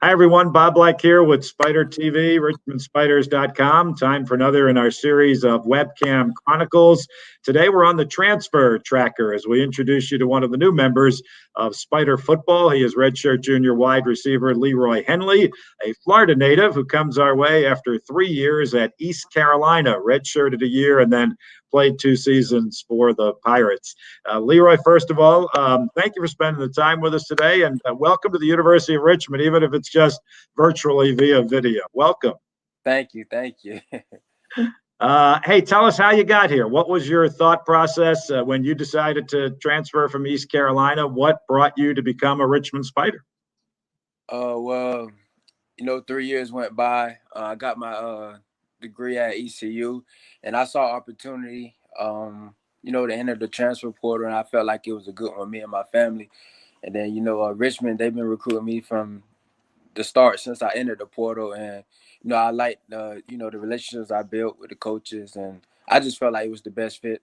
Hi, everyone. Bob Black here with Spider TV, richmondspiders.com. Time for another in our series of Webcam Chronicles. Today, we're on the transfer tracker as we introduce you to one of the new members of Spider football. He is redshirt junior wide receiver Leroy Henley, a Florida native who comes our way after 3 years at East Carolina, redshirted a year and then played 2 seasons for the Pirates. Leroy, first of all, thank you for spending the time with us today, and welcome to the University of Richmond, even if it's just virtually via video. Welcome. Thank you. Thank you. Hey, tell us how you got here. What was your thought process when you decided to transfer from East Carolina? What brought you to become a Richmond Spider? Well, 3 years went by. I got my degree at ECU, and I saw opportunity, to enter the transfer portal, and I felt like it was a good one, me and my family. And then, Richmond, they've been recruiting me from the start since I entered the portal, and I like the relationships I built with the coaches, and I just felt like it was the best fit.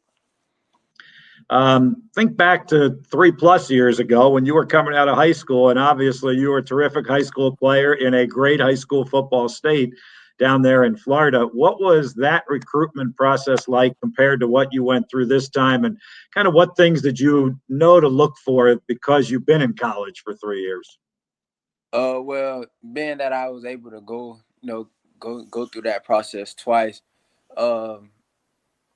Think back to 3+ years ago when you were coming out of high school, and obviously you were a terrific high school player in a great high school football state down there in Florida. What was that recruitment process like compared to what you went through this time, and kind of what things did you know to look for because you've been in college for 3 years? Well, being that I was able to go through that process twice, um,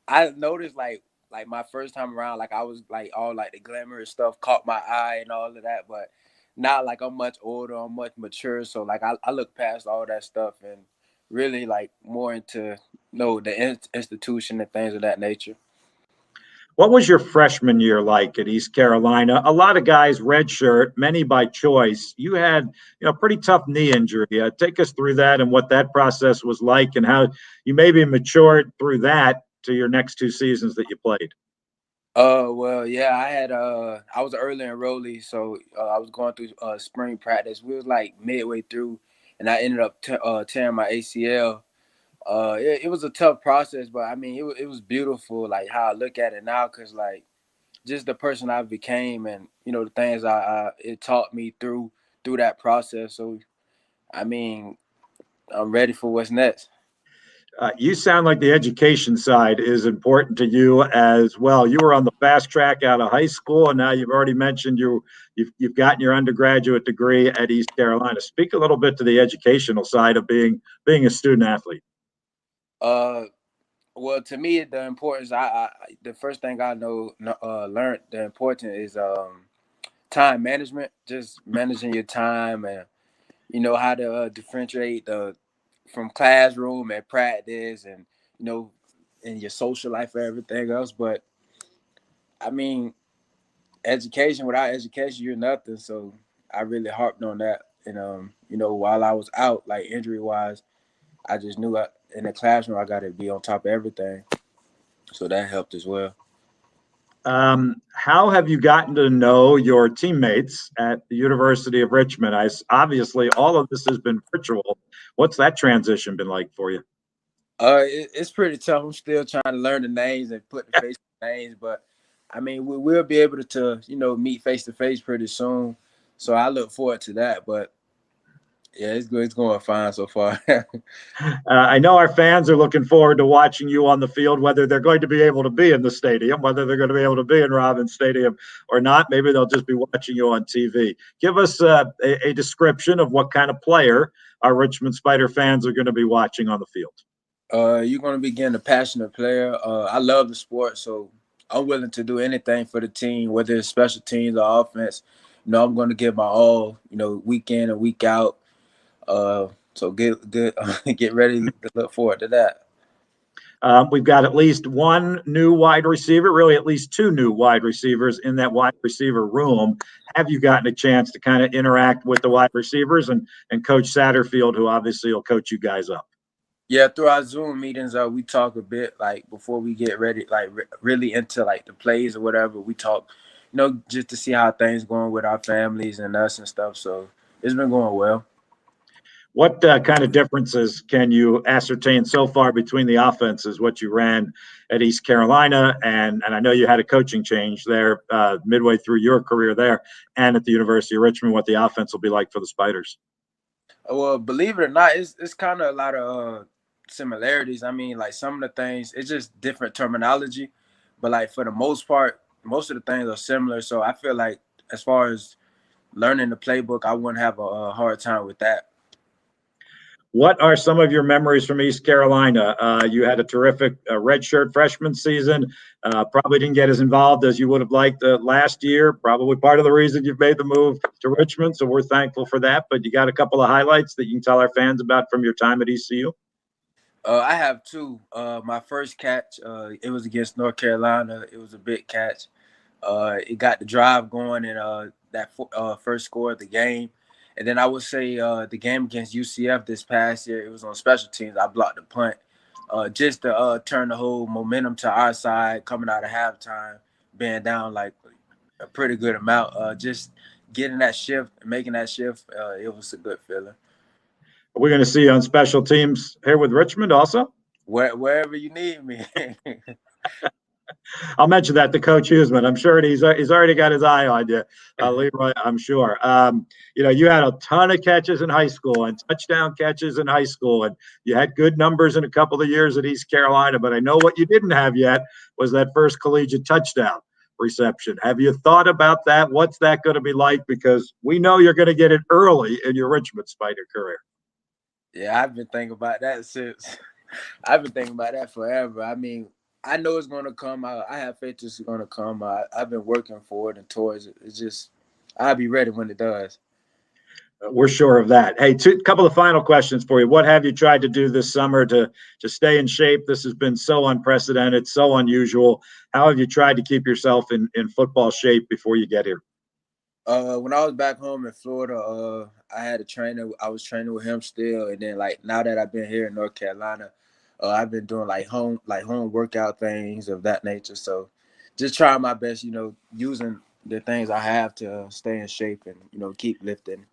I noticed like my first time around, like I was like all like the glamorous stuff caught my eye and all of that, but now like I'm much older, I'm much mature, so like I look past all that stuff and really like more into the institution and things of that nature. What was your freshman year like at East Carolina? A lot of guys redshirt, many by choice. You had, pretty tough knee injury. Take us through that and what that process was like, and how you maybe matured through that to your next 2 seasons that you played. Well, yeah, I was an early enrollee, so I was going through spring practice. We was like midway through, and I ended up tearing my ACL. It was a tough process, but I mean, it was beautiful, like how I look at it now, cause like just the person I became, and the things it taught me through that process. So I mean, I'm ready for what's next. You sound like the education side is important to you as well. You were on the fast track out of high school, and now you've already mentioned you've gotten your undergraduate degree at East Carolina. Speak a little bit to the educational side of being a student athlete. Uh, well, to me, the importance the first thing I learned the importance is time management, just managing your time, and how to differentiate the from classroom and practice, and you know in your social life and everything else. But I mean, education, without education you're nothing. So I really harped on that. And while I was out, like injury wise, I just knew in the classroom I got to be on top of everything, so that helped as well. How have you gotten to know your teammates at the University of Richmond? Obviously, all of this has been virtual. What's that transition been like for you? It's pretty tough. I'm still trying to learn the names and put the face to names, but I mean, we'll be able to meet face to face pretty soon. So I look forward to that. But yeah, it's good. It's going fine so far. I know our fans are looking forward to watching you on the field, whether they're going to be able to be in the stadium, whether they're going to be able to be in Robins Stadium or not. Maybe they'll just be watching you on TV. Give us a description of what kind of player our Richmond Spider fans are going to be watching on the field. You're going to be getting a passionate player. I love the sport, so I'm willing to do anything for the team, whether it's special teams or offense. I'm going to give my all, week in and week out. So get ready to look forward to that. We've got at least one new wide receiver, really at least 2 new wide receivers in that wide receiver room. Have you gotten a chance to kind of interact with the wide receivers and Coach Satterfield, who obviously will coach you guys up? Yeah, through our Zoom meetings, we talk a bit like before we get ready, like really into like the plays or whatever. We talk, just to see how things going with our families and us and stuff. So it's been going well. What kind of differences can you ascertain so far between the offenses, what you ran at East Carolina, and I know you had a coaching change there midway through your career there, and at the University of Richmond, what the offense will be like for the Spiders? Well, believe it or not, it's kind of a lot of similarities. I mean, like some of the things, it's just different terminology, but like for the most part, most of the things are similar. So I feel like as far as learning the playbook, I wouldn't have a hard time with that. What are some of your memories from East Carolina? You had a terrific redshirt freshman season. Probably didn't get as involved as you would have liked last year. Probably part of the reason you've made the move to Richmond, so we're thankful for that. But you got a couple of highlights that you can tell our fans about from your time at ECU? I have two. My first catch, it was against North Carolina. It was a big catch. It got the drive going and that first score of the game. And then I would say the game against UCF this past year, it was on special teams. I blocked the punt just to turn the whole momentum to our side coming out of halftime, being down like a pretty good amount. Just getting that shift, making that shift, it was a good feeling. Are we going to see you on special teams here with Richmond also? Wherever you need me. I'll mention that to Coach Huseman. I'm sure he's already got his eye on you, Leroy. I'm sure. You had a ton of catches in high school and touchdown catches in high school, and you had good numbers in a couple of years at East Carolina. But I know what you didn't have yet was that first collegiate touchdown reception. Have you thought about that? What's that going to be like? Because we know you're going to get it early in your Richmond Spider career. Yeah, I've been thinking about that since. I've been thinking about that forever. I mean, I know it's going to come. I have faith it's going to come. I've been working for it and towards it. It's just, I'll be ready when it does. We're sure of that. Hey, couple of final questions for you. What have you tried to do this summer to stay in shape? This has been so unprecedented, so unusual. How have you tried to keep yourself in football shape before you get here? When I was back home in Florida, I had a trainer. I was training with him still, and then like now that I've been here in North Carolina, I've been doing home workout things of that nature. So, just trying my best, using the things I have to stay in shape and keep lifting.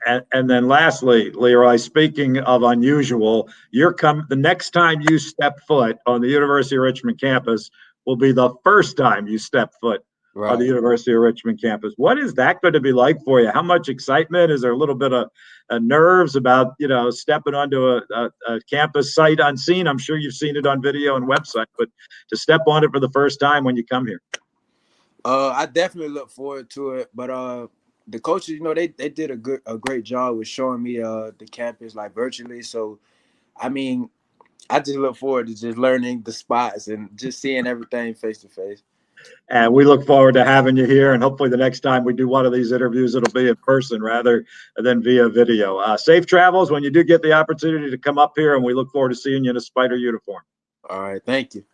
And then lastly, Leroy, speaking of unusual, the next time you step foot on the University of Richmond campus will be the first time you step foot on the Right. University of Richmond campus. What is that going to be like for you? How much excitement? Is there a little bit of nerves about, stepping onto a campus sight unseen? I'm sure you've seen it on video and website, but to step on it for the first time when you come here. I definitely look forward to it, but the coaches, they did a great job with showing me the campus like virtually. So, I mean, I just look forward to just learning the spots and just seeing everything face to face. And we look forward to having you here. And hopefully, the next time we do one of these interviews, it'll be in person rather than via video. Safe travels when you do get the opportunity to come up here. And we look forward to seeing you in a Spider uniform. All right. Thank you.